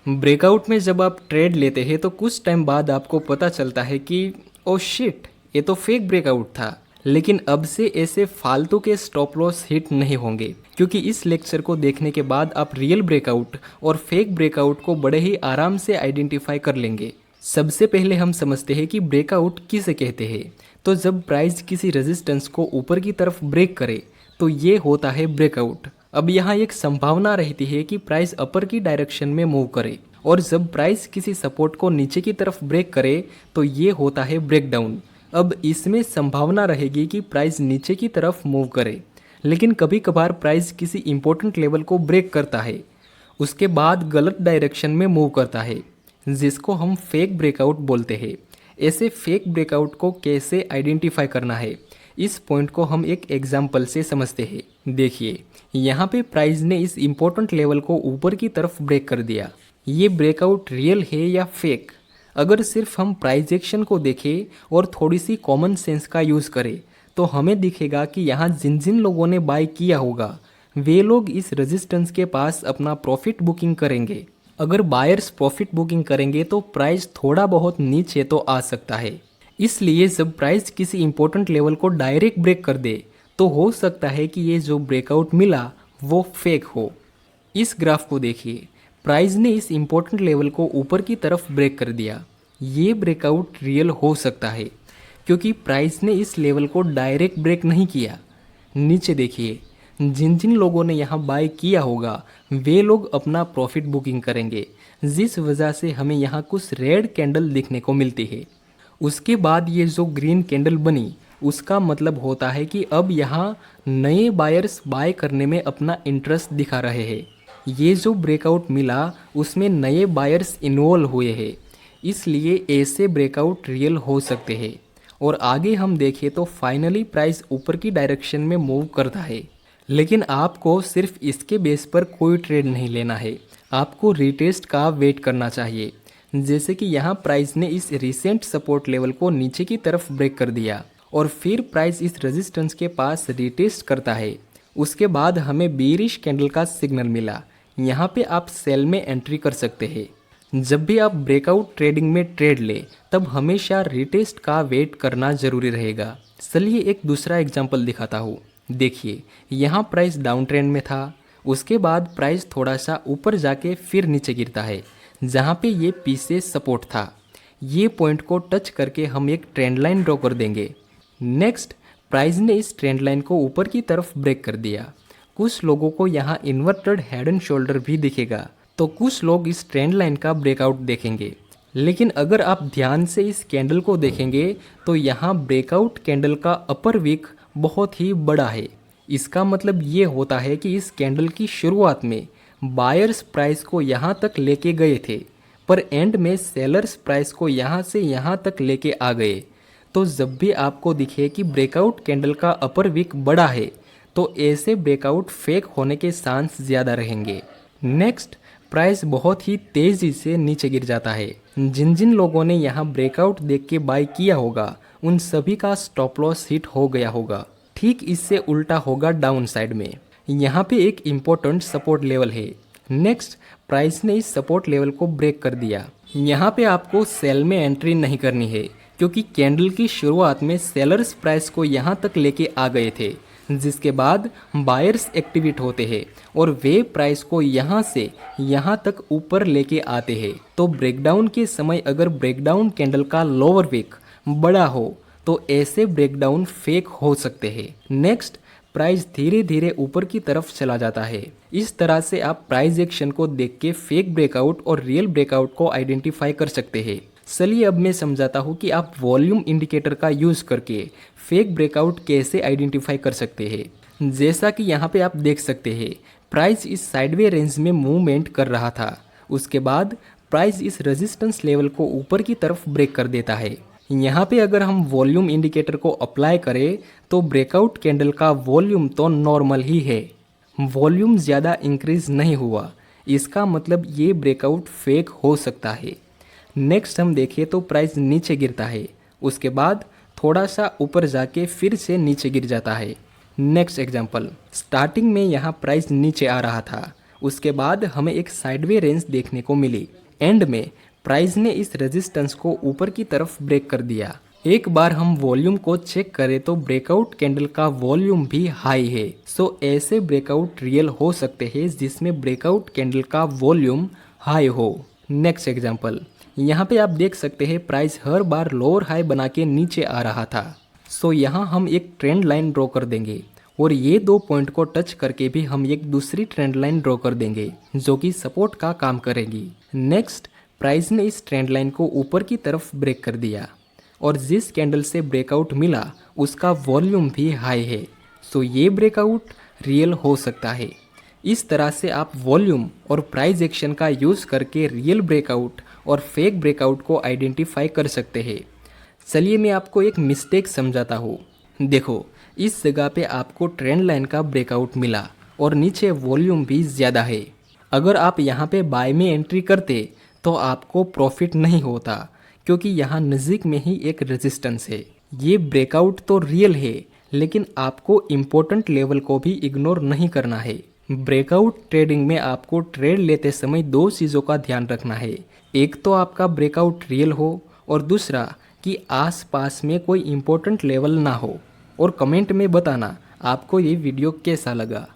Breakout में जब आप ट्रेड लेते हैं तो कुछ टाइम बाद आपको पता चलता है कि ओ शिट, ये तो फेक ब्रेकआउट था। लेकिन अब से ऐसे फालतू के स्टॉप लॉस हिट नहीं होंगे, क्योंकि इस लेक्चर को देखने के बाद आप रियल ब्रेकआउट और फेक ब्रेकआउट को बड़े ही आराम से आइडेंटिफाई कर लेंगे। सबसे पहले हम समझते हैं कि ब्रेकआउट किसे कहते हैं। तो जब प्राइस किसी रेजिस्टेंस को ऊपर की तरफ ब्रेक करे तो ये होता है ब्रेकआउट। अब यहाँ एक संभावना रहती है कि प्राइस अपर की डायरेक्शन में मूव करे, और जब प्राइस किसी सपोर्ट को नीचे की तरफ ब्रेक करे तो ये होता है ब्रेकडाउन। अब इसमें संभावना रहेगी कि प्राइस नीचे की तरफ मूव करे, लेकिन कभी कभार प्राइस किसी इंपॉर्टेंट लेवल को ब्रेक करता है, उसके बाद गलत डायरेक्शन में मूव करता है, जिसको हम फेक ब्रेकआउट बोलते हैं। ऐसे फेक ब्रेकआउट को कैसे आइडेंटिफाई करना है, इस पॉइंट को हम एक एग्जाम्पल से समझते हैं। देखिए, यहाँ पे प्राइस ने इस इम्पोर्टेंट लेवल को ऊपर की तरफ ब्रेक कर दिया। ये ब्रेकआउट रियल है या फेक? अगर सिर्फ हम प्राइस एक्शन को देखें और थोड़ी सी कॉमन सेंस का यूज़ करें तो हमें दिखेगा कि यहाँ जिन जिन लोगों ने बाय किया होगा वे लोग इस रेजिस्टेंस के पास अपना प्रॉफिट बुकिंग करेंगे। अगर बायर्स प्रॉफिट बुकिंग करेंगे तो प्राइस थोड़ा बहुत नीचे तो आ सकता है। इसलिए जब प्राइस किसी इंपॉर्टेंट लेवल को डायरेक्ट ब्रेक कर दे तो हो सकता है कि ये जो ब्रेकआउट मिला वो फेक हो। इस ग्राफ को देखिए, प्राइस ने इस इम्पोर्टेंट लेवल को ऊपर की तरफ ब्रेक कर दिया। ये ब्रेकआउट रियल हो सकता है क्योंकि प्राइस ने इस लेवल को डायरेक्ट ब्रेक नहीं किया। नीचे देखिए, जिन जिन लोगों ने यहाँ बाय किया होगा वे लोग अपना प्रॉफिट बुकिंग करेंगे, जिस वजह से हमें यहाँ कुछ रेड कैंडल दिखने को मिलती है। उसके बाद ये जो ग्रीन कैंडल बनी उसका मतलब होता है कि अब यहाँ नए बायर्स बाय करने में अपना इंटरेस्ट दिखा रहे हैं। ये जो ब्रेकआउट मिला उसमें नए बायर्स इन्वॉल्व हुए हैं, इसलिए ऐसे ब्रेकआउट रियल हो सकते हैं। और आगे हम देखें तो फाइनली प्राइस ऊपर की डायरेक्शन में मूव करता है। लेकिन आपको सिर्फ इसके बेस पर कोई ट्रेड नहीं लेना है, आपको रीटेस्ट का वेट करना चाहिए। जैसे कि यहाँ प्राइस ने इस रिसेंट सपोर्ट लेवल को नीचे की तरफ ब्रेक कर दिया और फिर प्राइस इस रेजिस्टेंस के पास रीटेस्ट करता है। उसके बाद हमें बीरिश कैंडल का सिग्नल मिला। यहाँ पे आप सेल में एंट्री कर सकते हैं। जब भी आप ब्रेकआउट ट्रेडिंग में ट्रेड ले तब हमेशा रीटेस्ट का वेट करना जरूरी रहेगा। चलिए एक दूसरा एग्जांपल दिखाता हूँ। देखिए, यहाँ प्राइस डाउन ट्रेंड में था, उसके बाद प्राइस थोड़ा सा ऊपर जाके फिर नीचे गिरता है, जहाँ पे ये पीछे सपोर्ट था। ये पॉइंट को टच करके हम एक ट्रेंड लाइन ड्रॉ कर देंगे। नेक्स्ट, प्राइस ने इस ट्रेंड लाइन को ऊपर की तरफ ब्रेक कर दिया। कुछ लोगों को यहाँ इन्वर्टेड हेड एंड शोल्डर भी दिखेगा, तो कुछ लोग इस ट्रेंड लाइन का ब्रेकआउट देखेंगे। लेकिन अगर आप ध्यान से इस कैंडल को देखेंगे तो यहाँ ब्रेकआउट कैंडल का अपर विक बहुत ही बड़ा है। इसका मतलब ये होता है कि इस कैंडल की शुरुआत में बायर्स प्राइस को यहाँ तक लेके गए थे, पर एंड में सेलर्स प्राइस को यहाँ से यहाँ तक लेके आ गए। तो जब भी आपको दिखे कि ब्रेकआउट कैंडल का अपर विक बड़ा है तो ऐसे ब्रेकआउट फेक होने के चांस ज़्यादा रहेंगे। नेक्स्ट, प्राइस बहुत ही तेज़ी से नीचे गिर जाता है। जिन जिन लोगों ने यहाँ ब्रेकआउट देख के बाय किया होगा उन सभी का स्टॉप लॉस हिट हो गया होगा। ठीक इससे उल्टा होगा डाउन साइड में। यहाँ पे एक इम्पोर्टेंट सपोर्ट लेवल है। नेक्स्ट, प्राइस ने इस सपोर्ट लेवल को ब्रेक कर दिया। यहाँ पे आपको सेल में एंट्री नहीं करनी है क्योंकि कैंडल की शुरुआत में सेलर्स प्राइस को यहाँ तक लेके आ गए थे, जिसके बाद बायर्स एक्टिवेट होते हैं और वे प्राइस को यहाँ से यहाँ तक ऊपर लेके आते हैं। तो ब्रेकडाउन के समय अगर ब्रेकडाउन कैंडल का लोअर विक बड़ा हो तो ऐसे ब्रेकडाउन फेक हो सकते हैं। नेक्स्ट, प्राइस धीरे धीरे ऊपर की तरफ चला जाता है। इस तरह से आप प्राइस एक्शन को देख के फेक ब्रेकआउट और रियल ब्रेकआउट को आइडेंटिफाई कर सकते हैं। चलिए अब मैं समझाता हूँ कि आप वॉल्यूम इंडिकेटर का यूज़ करके फेक ब्रेकआउट कैसे आइडेंटिफाई कर सकते हैं। जैसा कि यहाँ पे आप देख सकते हैं, प्राइस इस साइडवे रेंज में मूवमेंट कर रहा था। उसके बाद प्राइस इस रेजिस्टेंस लेवल को ऊपर की तरफ ब्रेक कर देता है। यहाँ पे अगर हम वॉल्यूम इंडिकेटर को अप्लाई करें तो ब्रेकआउट कैंडल का वॉल्यूम तो नॉर्मल ही है, वॉल्यूम ज़्यादा इंक्रीज नहीं हुआ। इसका मतलब ये ब्रेकआउट फेक हो सकता है। नेक्स्ट हम देखें तो प्राइस नीचे गिरता है, उसके बाद थोड़ा सा ऊपर जाके फिर से नीचे गिर जाता है। नेक्स्ट एग्जांपल, स्टार्टिंग में यहाँ प्राइस नीचे आ रहा था, उसके बाद हमें एक साइडवे रेंज देखने को मिली। एंड में प्राइस ने इस रेजिस्टेंस को ऊपर की तरफ ब्रेक कर दिया। एक बार हम वॉल्यूम को चेक करें तो ब्रेकआउट कैंडल का वॉल्यूम भी हाई है। सो ऐसे ब्रेकआउट रियल हो सकते हैं जिसमें ब्रेकआउट कैंडल का वॉल्यूम हाई हो। नेक्स्ट एग्जांपल, यहाँ पे आप देख सकते हैं प्राइस हर बार लोअर हाई बना के नीचे आ रहा था। सो यहाँ हम एक ट्रेंड लाइन ड्रॉ कर देंगे और ये 2 पॉइंट को टच करके भी हम एक दूसरी ट्रेंड लाइन ड्रॉ कर देंगे जो कि सपोर्ट का काम करेगी। नेक्स्ट, प्राइस ने इस ट्रेंड लाइन को ऊपर की तरफ ब्रेक कर दिया और जिस कैंडल से ब्रेकआउट मिला उसका वॉल्यूम भी हाई है। सो ये ब्रेकआउट रियल हो सकता है। इस तरह से आप वॉल्यूम और प्राइस एक्शन का यूज़ करके रियल ब्रेकआउट और फेक ब्रेकआउट को आइडेंटिफाई कर सकते हैं। चलिए मैं आपको एक मिस्टेक समझाता हूँ। देखो, इस जगह पे आपको ट्रेंड लाइन का ब्रेकआउट मिला और नीचे वॉल्यूम भी ज़्यादा है। अगर आप यहाँ पे बाय में एंट्री करते तो आपको प्रॉफिट नहीं होता क्योंकि यहाँ नज़दीक में ही एक रेजिस्टेंस है। ये ब्रेकआउट तो रियल है लेकिन आपको इम्पोर्टेंट लेवल को भी इग्नोर नहीं करना है। ब्रेकआउट ट्रेडिंग में आपको ट्रेड लेते समय 2 चीज़ों का ध्यान रखना है। एक तो आपका ब्रेकआउट रियल हो और दूसरा कि आसपास में कोई इम्पोर्टेंट लेवल ना हो। और कमेंट में बताना आपको ये वीडियो कैसा लगा।